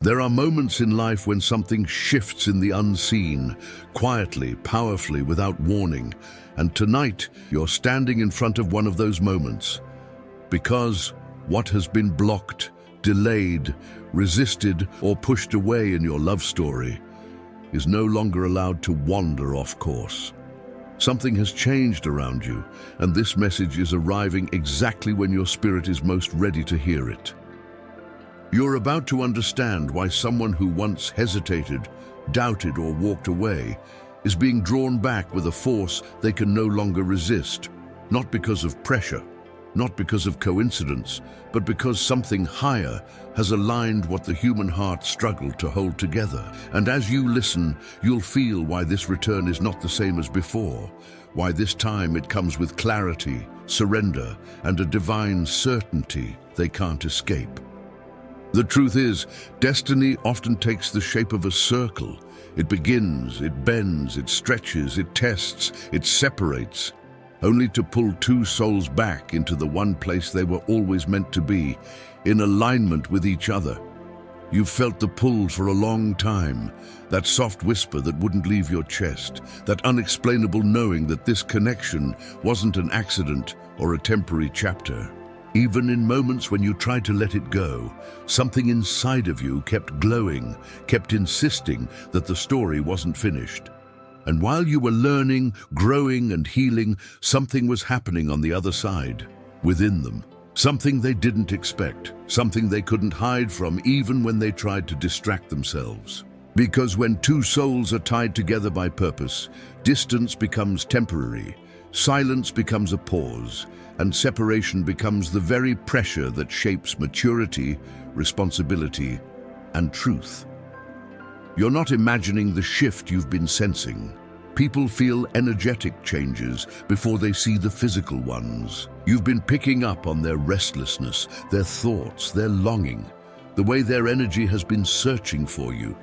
There are moments in life when something shifts in the unseen, quietly, powerfully, without warning. And tonight, you're standing in front of one of those moments. Because what has been blocked, delayed, resisted, or pushed away in your love story is no longer allowed to wander off course. Something has changed around you, and this message is arriving exactly when your spirit is most ready to hear it. You're about to understand why someone who once hesitated, doubted, or walked away is being drawn back with a force they can no longer resist, not because of pressure, not because of coincidence, but because something higher has aligned what the human heart struggled to hold together. And as you listen, you'll feel why this return is not the same as before, why this time it comes with clarity, surrender, and a divine certainty they can't escape. The truth is, destiny often takes the shape of a circle. It begins, it bends, it stretches, it tests, it separates, only to pull two souls back into the one place they were always meant to be, in alignment with each other. You've felt the pull for a long time, that soft whisper that wouldn't leave your chest, that unexplainable knowing that this connection wasn't an accident or a temporary chapter. Even in moments when you tried to let it go, something inside of you kept glowing, kept insisting that the story wasn't finished. And while you were learning, growing, and healing, something was happening on the other side, within them. Something they didn't expect, something they couldn't hide from even when they tried to distract themselves. Because when two souls are tied together by purpose, distance becomes temporary, silence becomes a pause, and separation becomes the very pressure that shapes maturity, responsibility, and truth. You're not imagining the shift you've been sensing. People feel energetic changes before they see the physical ones. You've been picking up on their restlessness, their thoughts, their longing, the way their energy has been searching for you,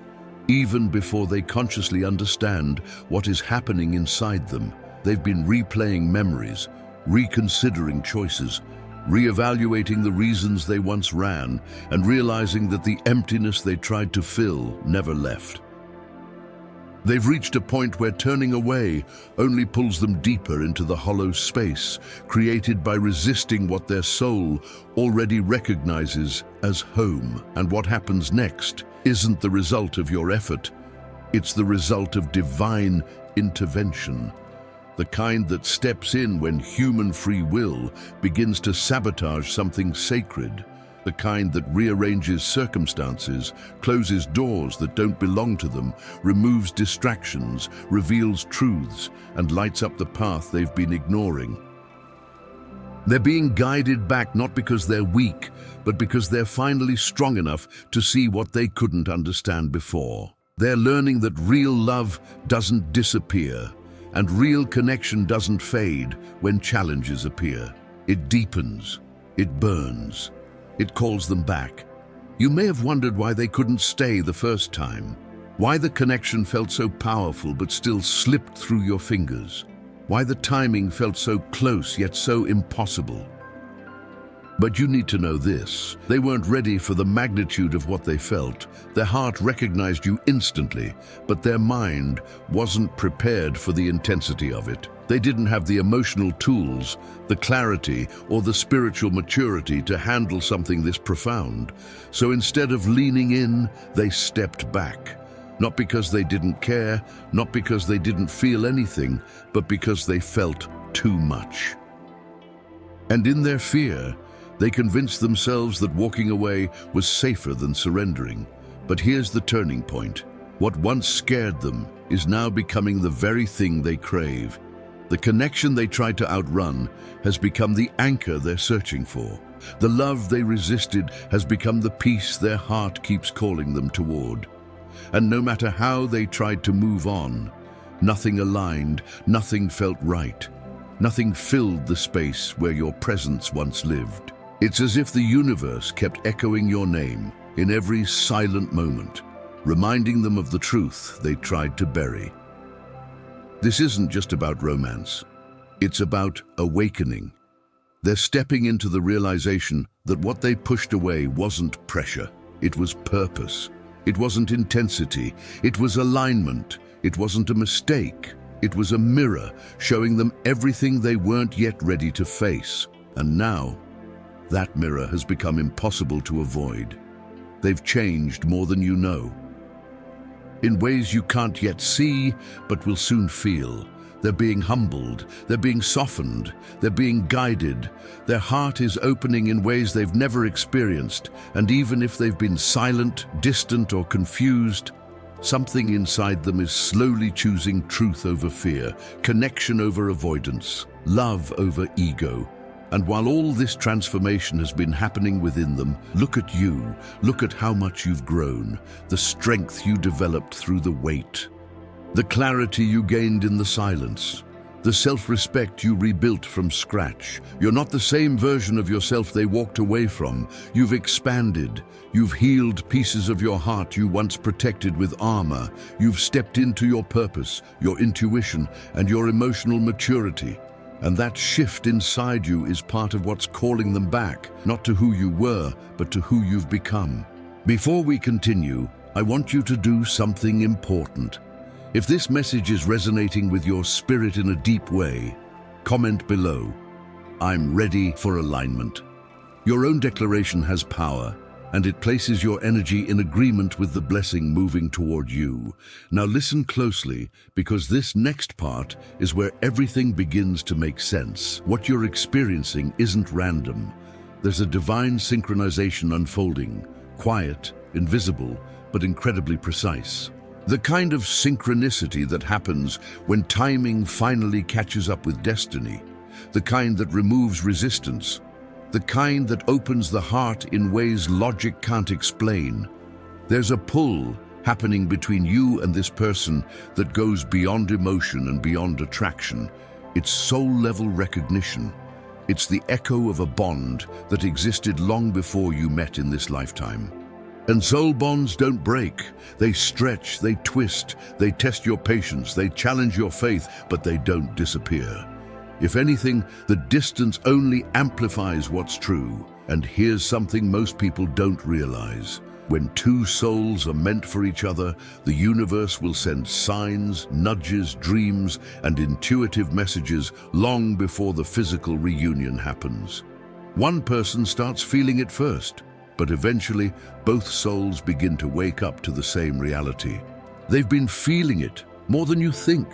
even before they consciously understand what is happening inside them. They've been replaying memories, reconsidering choices, reevaluating the reasons they once ran, and realizing that the emptiness they tried to fill never left. They've reached a point where turning away only pulls them deeper into the hollow space created by resisting what their soul already recognizes as home. And what happens next isn't the result of your effort, it's the result of divine intervention. The kind that steps in when human free will begins to sabotage something sacred. The kind that rearranges circumstances, closes doors that don't belong to them, removes distractions, reveals truths, and lights up the path they've been ignoring. They're being guided back not because they're weak, but because they're finally strong enough to see what they couldn't understand before. They're learning that real love doesn't disappear, and real connection doesn't fade when challenges appear. It deepens, it burns, it calls them back. You may have wondered why they couldn't stay the first time, why the connection felt so powerful but still slipped through your fingers, why the timing felt so close yet so impossible. But you need to know this: they weren't ready for the magnitude of what they felt. Their heart recognized you instantly, but their mind wasn't prepared for the intensity of it. They didn't have the emotional tools, the clarity, or the spiritual maturity to handle something this profound. So instead of leaning in, they stepped back. Not because they didn't care, not because they didn't feel anything, but because they felt too much. And in their fear, they convinced themselves that walking away was safer than surrendering. But here's the turning point. What once scared them is now becoming the very thing they crave. The connection they tried to outrun has become the anchor they're searching for. The love they resisted has become the peace their heart keeps calling them toward. And no matter how they tried to move on, nothing aligned, nothing felt right. Nothing filled the space where your presence once lived. It's as if the universe kept echoing your name in every silent moment, reminding them of the truth they tried to bury. This isn't just about romance. It's about awakening. They're stepping into the realization that what they pushed away wasn't pressure, it was purpose. It wasn't intensity, it was alignment. It wasn't a mistake. It was a mirror showing them everything they weren't yet ready to face. And now, that mirror has become impossible to avoid. They've changed more than you know. In ways you can't yet see, but will soon feel. They're being humbled, they're being softened, they're being guided. Their heart is opening in ways they've never experienced, and even if they've been silent, distant, or confused, something inside them is slowly choosing truth over fear, connection over avoidance, love over ego. And while all this transformation has been happening within them, look at you, look at how much you've grown, the strength you developed through the wait, the clarity you gained in the silence, the self-respect you rebuilt from scratch. You're not the same version of yourself they walked away from. You've expanded. You've healed pieces of your heart you once protected with armor. You've stepped into your purpose, your intuition, and your emotional maturity. And that shift inside you is part of what's calling them back, not to who you were, but to who you've become. Before we continue, I want you to do something important. If this message is resonating with your spirit in a deep way, comment below, "I'm ready for alignment." Your own declaration has power, and it places your energy in agreement with the blessing moving toward you. Now listen closely, because this next part is where everything begins to make sense. What you're experiencing isn't random. There's a divine synchronization unfolding, quiet, invisible, but incredibly precise. The kind of synchronicity that happens when timing finally catches up with destiny. The kind that removes resistance. The kind that opens the heart in ways logic can't explain. There's a pull happening between you and this person that goes beyond emotion and beyond attraction. It's soul-level recognition. It's the echo of a bond that existed long before you met in this lifetime. And soul bonds don't break. They stretch, they twist, they test your patience, they challenge your faith, but they don't disappear. If anything, the distance only amplifies what's true. And here's something most people don't realize. When two souls are meant for each other, the universe will send signs, nudges, dreams, and intuitive messages long before the physical reunion happens. One person starts feeling it first, but eventually both souls begin to wake up to the same reality. They've been feeling it more than you think.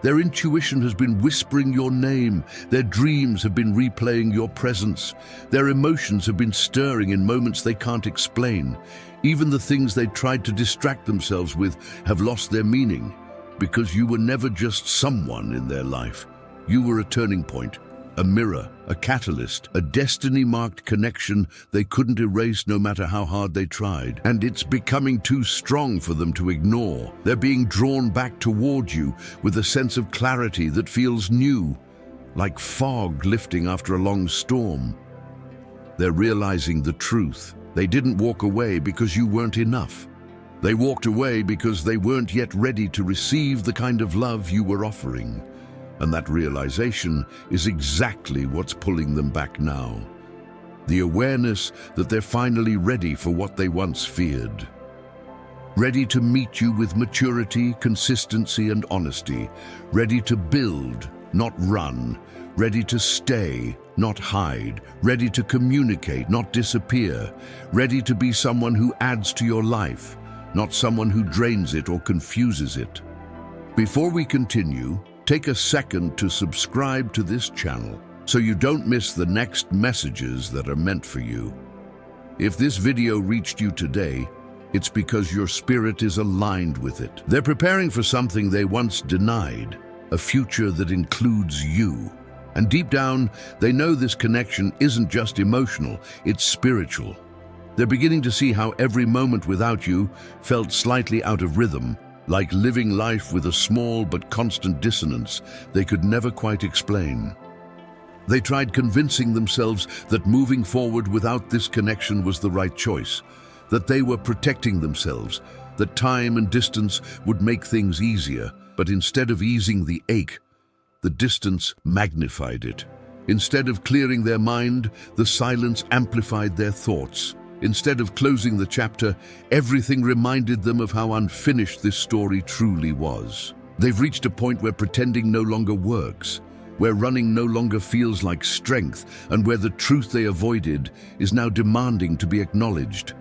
Their intuition has been whispering your name. Their dreams have been replaying your presence. Their emotions have been stirring in moments they can't explain. Even the things they tried to distract themselves with have lost their meaning, because you were never just someone in their life. You were a turning point, a mirror, a catalyst, a destiny-marked connection they couldn't erase no matter how hard they tried. And it's becoming too strong for them to ignore. They're being drawn back toward you with a sense of clarity that feels new, like fog lifting after a long storm. They're realizing the truth. They didn't walk away because you weren't enough. They walked away because they weren't yet ready to receive the kind of love you were offering. And that realization is exactly what's pulling them back now. The awareness that they're finally ready for what they once feared. Ready to meet you with maturity, consistency, and honesty. Ready to build, not run. Ready to stay, not hide. Ready to communicate, not disappear. Ready to be someone who adds to your life, not someone who drains it or confuses it. Before we continue, take a second to subscribe to this channel so you don't miss the next messages that are meant for you. If this video reached you today, it's because your spirit is aligned with it. They're preparing for something they once denied, a future that includes you. And deep down, they know this connection isn't just emotional, it's spiritual. They're beginning to see how every moment without you felt slightly out of rhythm, like living life with a small but constant dissonance they could never quite explain. They tried convincing themselves that moving forward without this connection was the right choice, that they were protecting themselves, that time and distance would make things easier, but instead of easing the ache, the distance magnified it. Instead of clearing their mind, the silence amplified their thoughts. Instead of closing the chapter, everything reminded them of how unfinished this story truly was. They've reached a point where pretending no longer works, where running no longer feels like strength, and where the truth they avoided is now demanding to be acknowledged.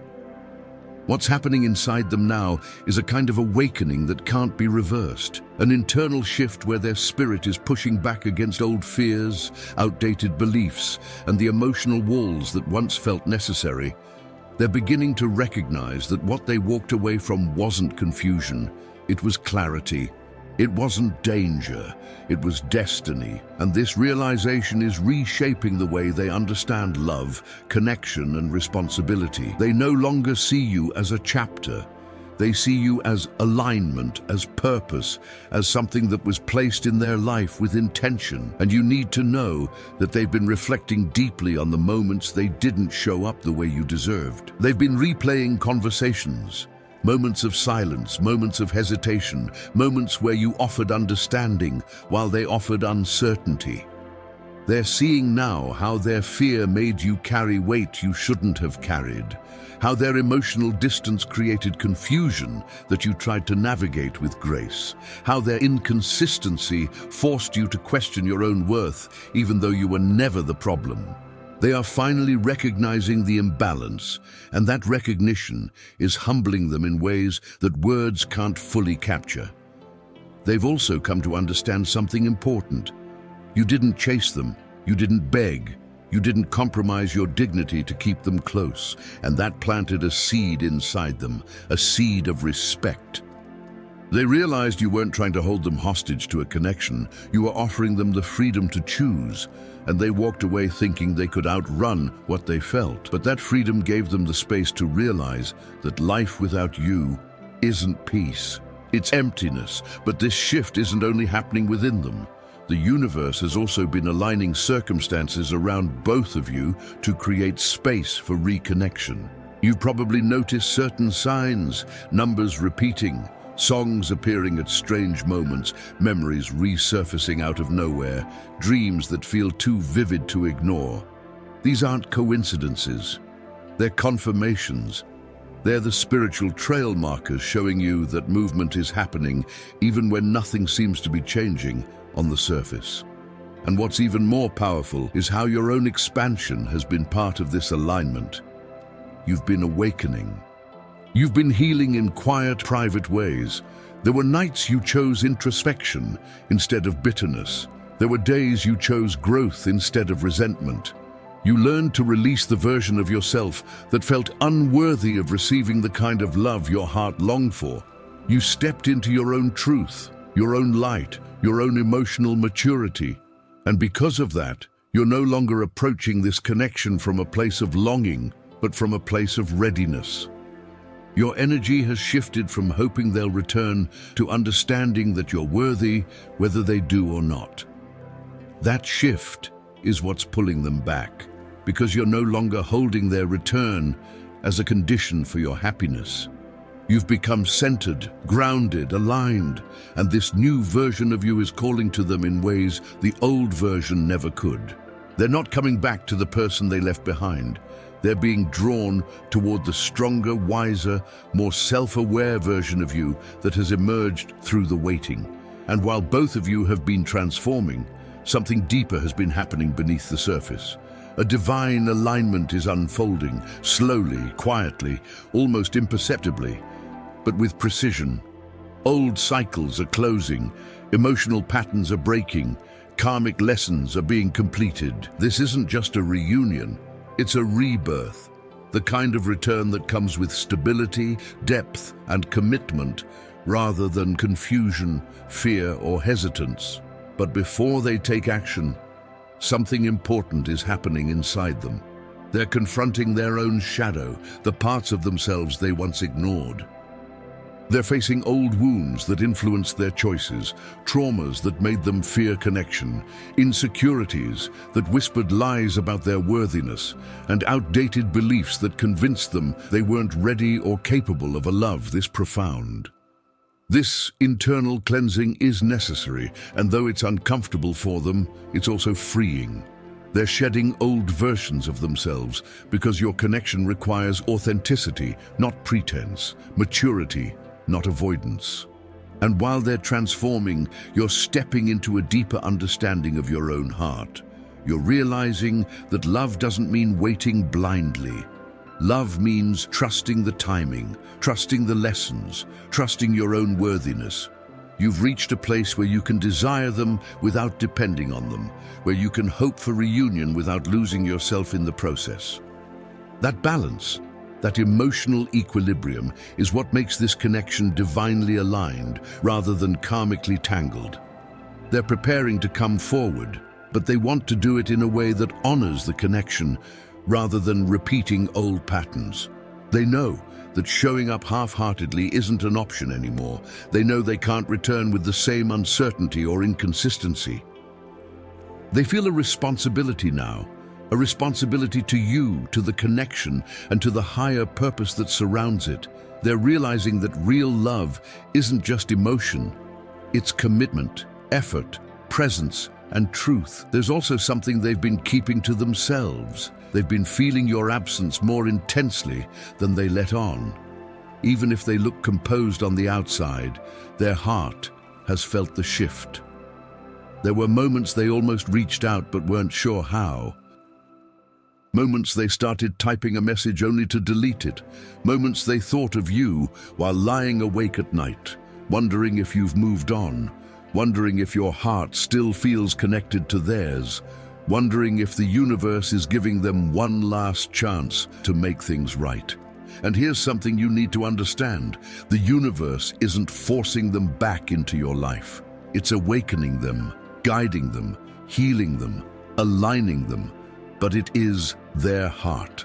What's happening inside them now is a kind of awakening that can't be reversed, an internal shift where their spirit is pushing back against old fears, outdated beliefs, and the emotional walls that once felt necessary. They're beginning to recognize that what they walked away from wasn't confusion, it was clarity. It wasn't danger, it was destiny, and this realization is reshaping the way they understand love, connection, and responsibility. They no longer see you as a chapter. They see you as alignment, as purpose, as something that was placed in their life with intention. And you need to know that they've been reflecting deeply on the moments they didn't show up the way you deserved. They've been replaying conversations, moments of silence, moments of hesitation, moments where you offered understanding while they offered uncertainty. They're seeing now how their fear made you carry weight you shouldn't have carried, how their emotional distance created confusion that you tried to navigate with grace, how their inconsistency forced you to question your own worth even though you were never the problem. They are finally recognizing the imbalance, and that recognition is humbling them in ways that words can't fully capture. They've also come to understand something important. You didn't chase them, you didn't beg, you didn't compromise your dignity to keep them close, and that planted a seed inside them, a seed of respect. They realized you weren't trying to hold them hostage to a connection, you were offering them the freedom to choose, and they walked away thinking they could outrun what they felt. But that freedom gave them the space to realize that life without you isn't peace, it's emptiness. But this shift isn't only happening within them. The universe has also been aligning circumstances around both of you to create space for reconnection. You've probably noticed certain signs, numbers repeating, songs appearing at strange moments, memories resurfacing out of nowhere, dreams that feel too vivid to ignore. These aren't coincidences. They're confirmations. They're the spiritual trail markers showing you that movement is happening even when nothing seems to be changing on the surface. And what's even more powerful is how your own expansion has been part of this alignment. You've been awakening. You've been healing in quiet, private ways. There were nights you chose introspection instead of bitterness. There were days you chose growth instead of resentment. You learned to release the version of yourself that felt unworthy of receiving the kind of love your heart longed for. You stepped into your own truth, your own light, your own emotional maturity. And because of that, you're no longer approaching this connection from a place of longing, but from a place of readiness. Your energy has shifted from hoping they'll return to understanding that you're worthy, whether they do or not. That shift is what's pulling them back, because you're no longer holding their return as a condition for your happiness. You've become centered, grounded, aligned, and this new version of you is calling to them in ways the old version never could. They're not coming back to the person they left behind. They're being drawn toward the stronger, wiser, more self-aware version of you that has emerged through the waiting. And while both of you have been transforming, something deeper has been happening beneath the surface. A divine alignment is unfolding, slowly, quietly, almost imperceptibly, but with precision. Old cycles are closing, emotional patterns are breaking, karmic lessons are being completed. This isn't just a reunion. It's a rebirth, the kind of return that comes with stability, depth, and commitment, rather than confusion, fear, or hesitance. But before they take action, something important is happening inside them. They're confronting their own shadow, the parts of themselves they once ignored. They're facing old wounds that influenced their choices, traumas that made them fear connection, insecurities that whispered lies about their worthiness, and outdated beliefs that convinced them they weren't ready or capable of a love this profound. This internal cleansing is necessary, and though it's uncomfortable for them, it's also freeing. They're shedding old versions of themselves because your connection requires authenticity, not pretense, maturity, not avoidance. And while they're transforming, you're stepping into a deeper understanding of your own heart. You're realizing that love doesn't mean waiting blindly. Love means trusting the timing, trusting the lessons, trusting your own worthiness. You've reached a place where you can desire them without depending on them, where you can hope for reunion without losing yourself in the process. That balance, that emotional equilibrium, is what makes this connection divinely aligned rather than karmically tangled. They're preparing to come forward, but they want to do it in a way that honors the connection rather than repeating old patterns. They know that showing up half-heartedly isn't an option anymore. They know they can't return with the same uncertainty or inconsistency. They feel a responsibility now, a responsibility to you, to the connection, and to the higher purpose that surrounds it. They're realizing that real love isn't just emotion. It's commitment, effort, presence, and truth. There's also something they've been keeping to themselves. They've been feeling your absence more intensely than they let on. Even if they look composed on the outside, their heart has felt the shift. There were moments they almost reached out but weren't sure how. Moments they started typing a message only to delete it. Moments they thought of you while lying awake at night, wondering if you've moved on, wondering if your heart still feels connected to theirs, wondering if the universe is giving them one last chance to make things right. And here's something you need to understand. The universe isn't forcing them back into your life. It's awakening them, guiding them, healing them, aligning them. But it is their heart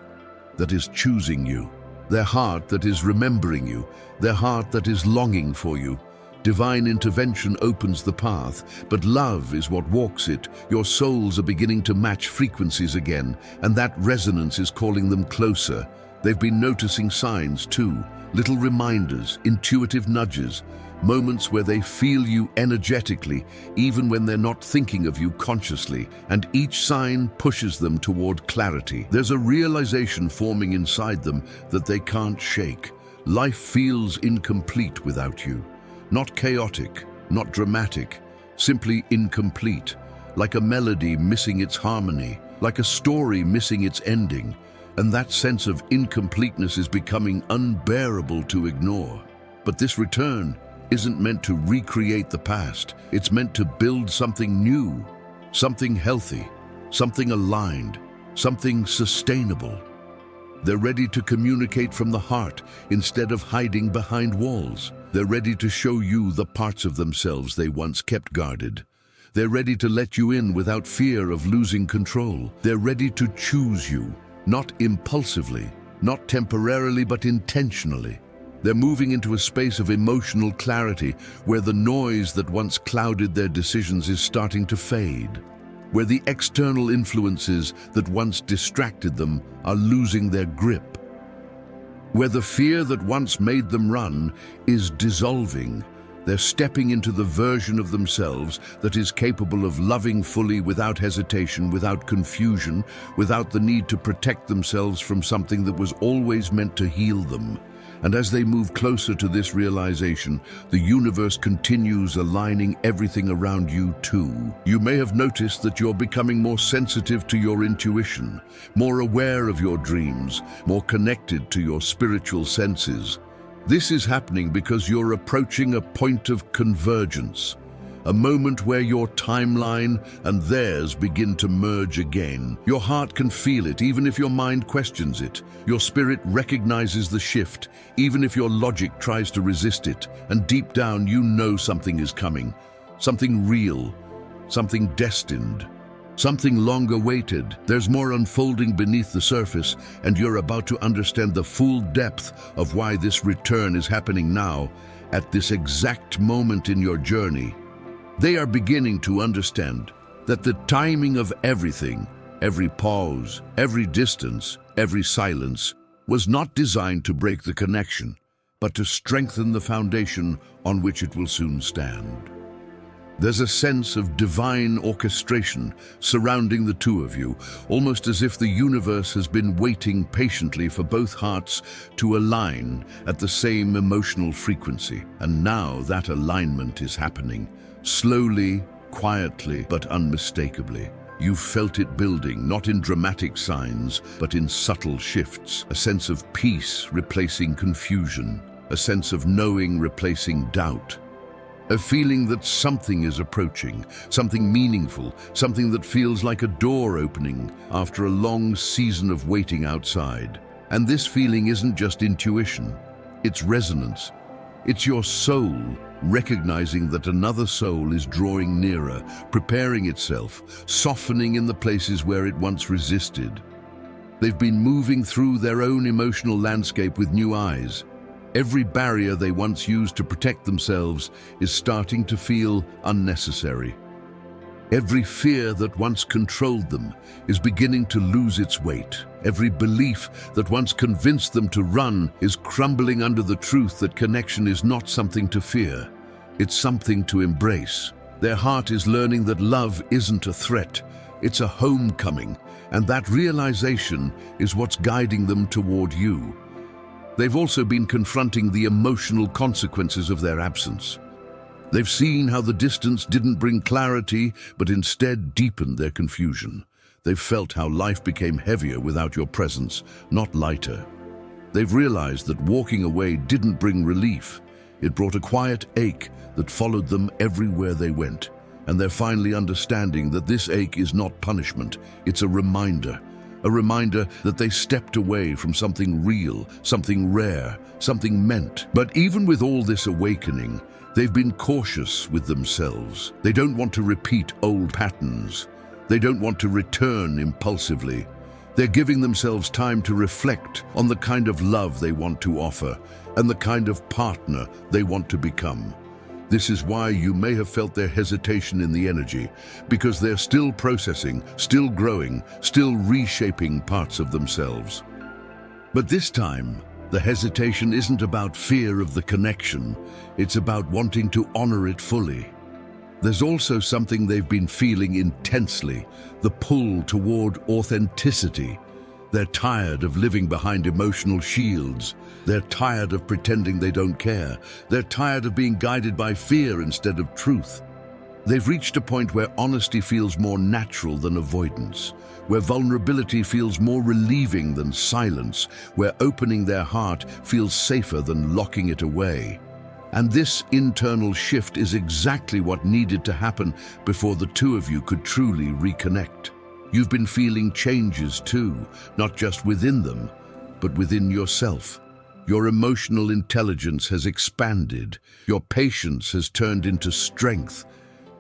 that is choosing you, their heart that is remembering you, their heart that is longing for you. Divine intervention opens the path, but love is what walks it. Your souls are beginning to match frequencies again, and that resonance is calling them closer. They've been noticing signs too, little reminders, intuitive nudges, moments where they feel you energetically, even when they're not thinking of you consciously, and each sign pushes them toward clarity. There's a realization forming inside them that they can't shake. Life feels incomplete without you. Not chaotic, not dramatic, simply incomplete, like a melody missing its harmony, like a story missing its ending. And that sense of incompleteness is becoming unbearable to ignore. But this return isn't meant to recreate the past. It's meant to build something new, something healthy, something aligned, something sustainable. They're ready to communicate from the heart instead of hiding behind walls. They're ready to show you the parts of themselves they once kept guarded. They're ready to let you in without fear of losing control. They're ready to choose you, not impulsively, not temporarily, but intentionally. They're moving into a space of emotional clarity where the noise that once clouded their decisions is starting to fade, where the external influences that once distracted them are losing their grip, where the fear that once made them run is dissolving. They're stepping into the version of themselves that is capable of loving fully without hesitation, without confusion, without the need to protect themselves from something that was always meant to heal them. And as they move closer to this realization, the universe continues aligning everything around you too. You may have noticed that you're becoming more sensitive to your intuition, more aware of your dreams, more connected to your spiritual senses. This is happening because you're approaching a point of convergence, a moment where your timeline and theirs begin to merge again. Your heart can feel it, even if your mind questions it. Your spirit recognizes the shift, even if your logic tries to resist it. And deep down, you know something is coming, something real, something destined, something long awaited. There's more unfolding beneath the surface, and you're about to understand the full depth of why this return is happening now, at this exact moment in your journey. They are beginning to understand that the timing of everything, every pause, every distance, every silence, was not designed to break the connection, but to strengthen the foundation on which it will soon stand. There's a sense of divine orchestration surrounding the two of you, almost as if the universe has been waiting patiently for both hearts to align at the same emotional frequency. And now that alignment is happening, slowly, quietly, but unmistakably. You've felt it building, not in dramatic signs, but in subtle shifts. A sense of peace replacing confusion, a sense of knowing replacing doubt. A feeling that something is approaching, something meaningful, something that feels like a door opening after a long season of waiting outside. And this feeling isn't just intuition, it's resonance. It's your soul recognizing that another soul is drawing nearer, preparing itself, softening in the places where it once resisted. They've been moving through their own emotional landscape with new eyes. Every barrier they once used to protect themselves is starting to feel unnecessary. Every fear that once controlled them is beginning to lose its weight. Every belief that once convinced them to run is crumbling under the truth that connection is not something to fear, it's something to embrace. Their heart is learning that love isn't a threat, it's a homecoming, and that realization is what's guiding them toward you. They've also been confronting the emotional consequences of their absence. They've seen how the distance didn't bring clarity, but instead deepened their confusion. They've felt how life became heavier without your presence, not lighter. They've realized that walking away didn't bring relief. It brought a quiet ache that followed them everywhere they went. And they're finally understanding that this ache is not punishment, it's a reminder. A reminder that they stepped away from something real, something rare, something meant. But even with all this awakening, they've been cautious with themselves. They don't want to repeat old patterns. They don't want to return impulsively. They're giving themselves time to reflect on the kind of love they want to offer and the kind of partner they want to become. This is why you may have felt their hesitation in the energy, because they're still processing, still growing, still reshaping parts of themselves. But this time, the hesitation isn't about fear of the connection, it's about wanting to honor it fully. There's also something they've been feeling intensely, the pull toward authenticity. They're tired of living behind emotional shields. They're tired of pretending they don't care. They're tired of being guided by fear instead of truth. They've reached a point where honesty feels more natural than avoidance, where vulnerability feels more relieving than silence, where opening their heart feels safer than locking it away. And this internal shift is exactly what needed to happen before the two of you could truly reconnect. You've been feeling changes too, not just within them, but within yourself. Your emotional intelligence has expanded. Your patience has turned into strength.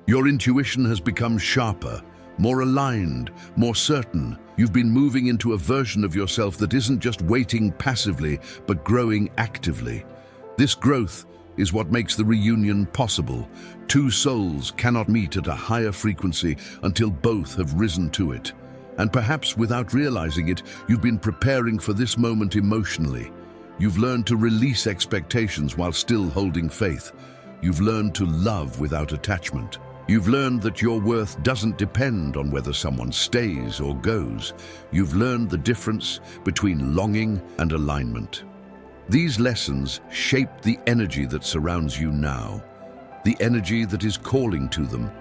Your intuition has become sharper, more aligned, more certain. You've been moving into a version of yourself that isn't just waiting passively, but growing actively. This growth is what makes the reunion possible. Two souls cannot meet at a higher frequency until both have risen to it. And perhaps without realizing it, you've been preparing for this moment emotionally. You've learned to release expectations while still holding faith. You've learned to love without attachment. You've learned that your worth doesn't depend on whether someone stays or goes. You've learned the difference between longing and alignment. These lessons shape the energy that surrounds you now, the energy that is calling to them,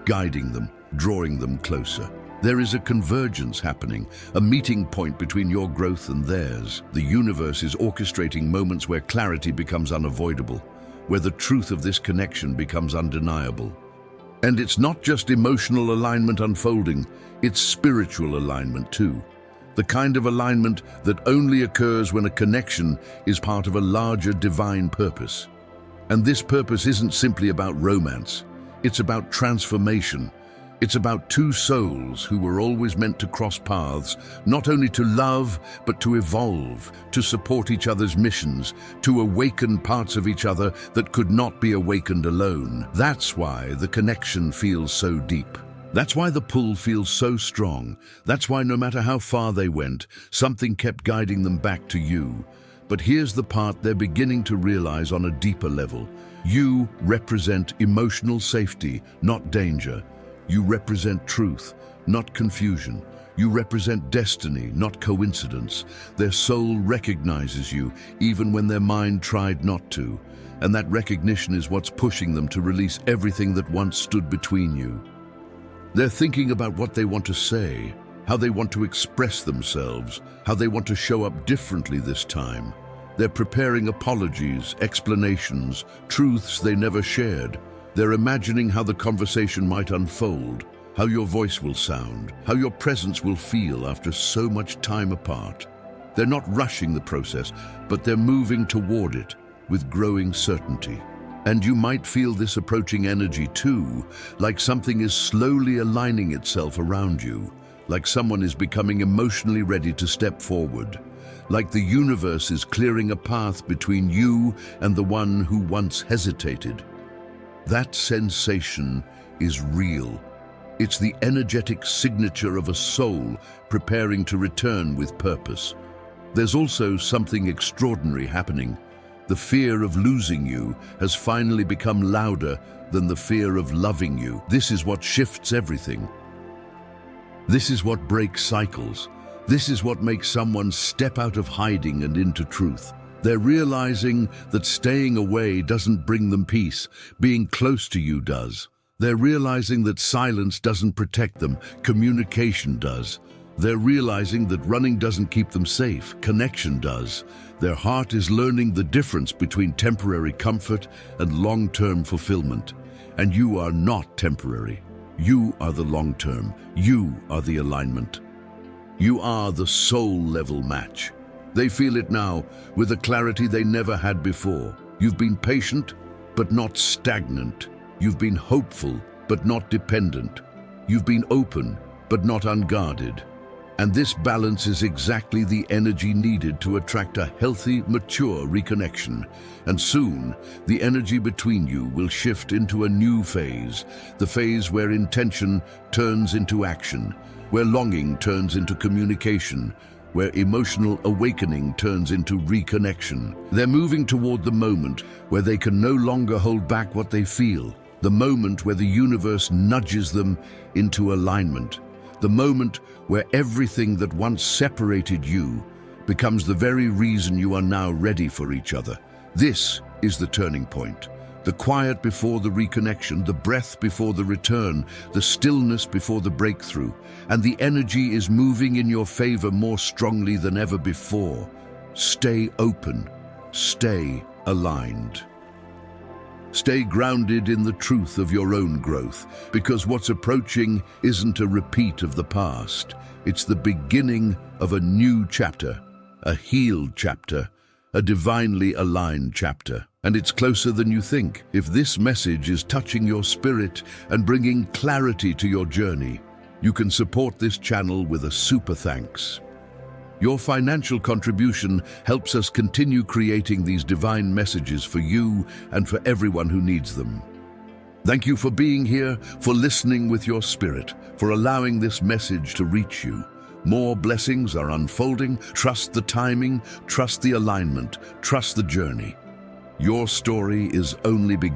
guiding them, drawing them closer. There is a convergence happening, a meeting point between your growth and theirs. The universe is orchestrating moments where clarity becomes unavoidable, where the truth of this connection becomes undeniable. And it's not just emotional alignment unfolding, it's spiritual alignment too. The kind of alignment that only occurs when a connection is part of a larger divine purpose. And this purpose isn't simply about romance, it's about transformation. It's about two souls who were always meant to cross paths, not only to love, but to evolve, to support each other's missions, to awaken parts of each other that could not be awakened alone. That's why the connection feels so deep. That's why the pull feels so strong. That's why no matter how far they went, something kept guiding them back to you. But here's the part they're beginning to realize on a deeper level. You represent emotional safety, not danger. You represent truth, not confusion. You represent destiny, not coincidence. Their soul recognizes you, even when their mind tried not to. And that recognition is what's pushing them to release everything that once stood between you. They're thinking about what they want to say, how they want to express themselves, how they want to show up differently this time. They're preparing apologies, explanations, truths they never shared. They're imagining how the conversation might unfold, how your voice will sound, how your presence will feel after so much time apart. They're not rushing the process, but they're moving toward it with growing certainty. And you might feel this approaching energy too, like something is slowly aligning itself around you, like someone is becoming emotionally ready to step forward, like the universe is clearing a path between you and the one who once hesitated. That sensation is real. It's the energetic signature of a soul preparing to return with purpose. There's also something extraordinary happening. The fear of losing you has finally become louder than the fear of loving you. This is what shifts everything. This is what breaks cycles. This is what makes someone step out of hiding and into truth. They're realizing that staying away doesn't bring them peace. Being close to you does. They're realizing that silence doesn't protect them. Communication does. They're realizing that running doesn't keep them safe. Connection does. Their heart is learning the difference between temporary comfort and long-term fulfillment. And you are not temporary. You are the long-term. You are the alignment. You are the soul-level match. They feel it now with a clarity they never had before. You've been patient, but not stagnant. You've been hopeful, but not dependent. You've been open, but not unguarded. And this balance is exactly the energy needed to attract a healthy, mature reconnection. And soon, the energy between you will shift into a new phase, the phase where intention turns into action, where longing turns into communication, where emotional awakening turns into reconnection. They're moving toward the moment where they can no longer hold back what they feel, the moment where the universe nudges them into alignment, the moment where everything that once separated you becomes the very reason you are now ready for each other. This is the turning point. The quiet before the reconnection, the breath before the return, the stillness before the breakthrough, and the energy is moving in your favor more strongly than ever before. Stay open, stay aligned. Stay grounded in the truth of your own growth, because what's approaching isn't a repeat of the past. It's the beginning of a new chapter, a healed chapter, a divinely aligned chapter. And it's closer than you think. If this message is touching your spirit and bringing clarity to your journey, you can support this channel with a super thanks. Your financial contribution helps us continue creating these divine messages for you and for everyone who needs them. Thank you for being here, for listening with your spirit, for allowing this message to reach you. More blessings are unfolding. Trust the timing, trust the alignment, trust the journey. Your story is only beginning.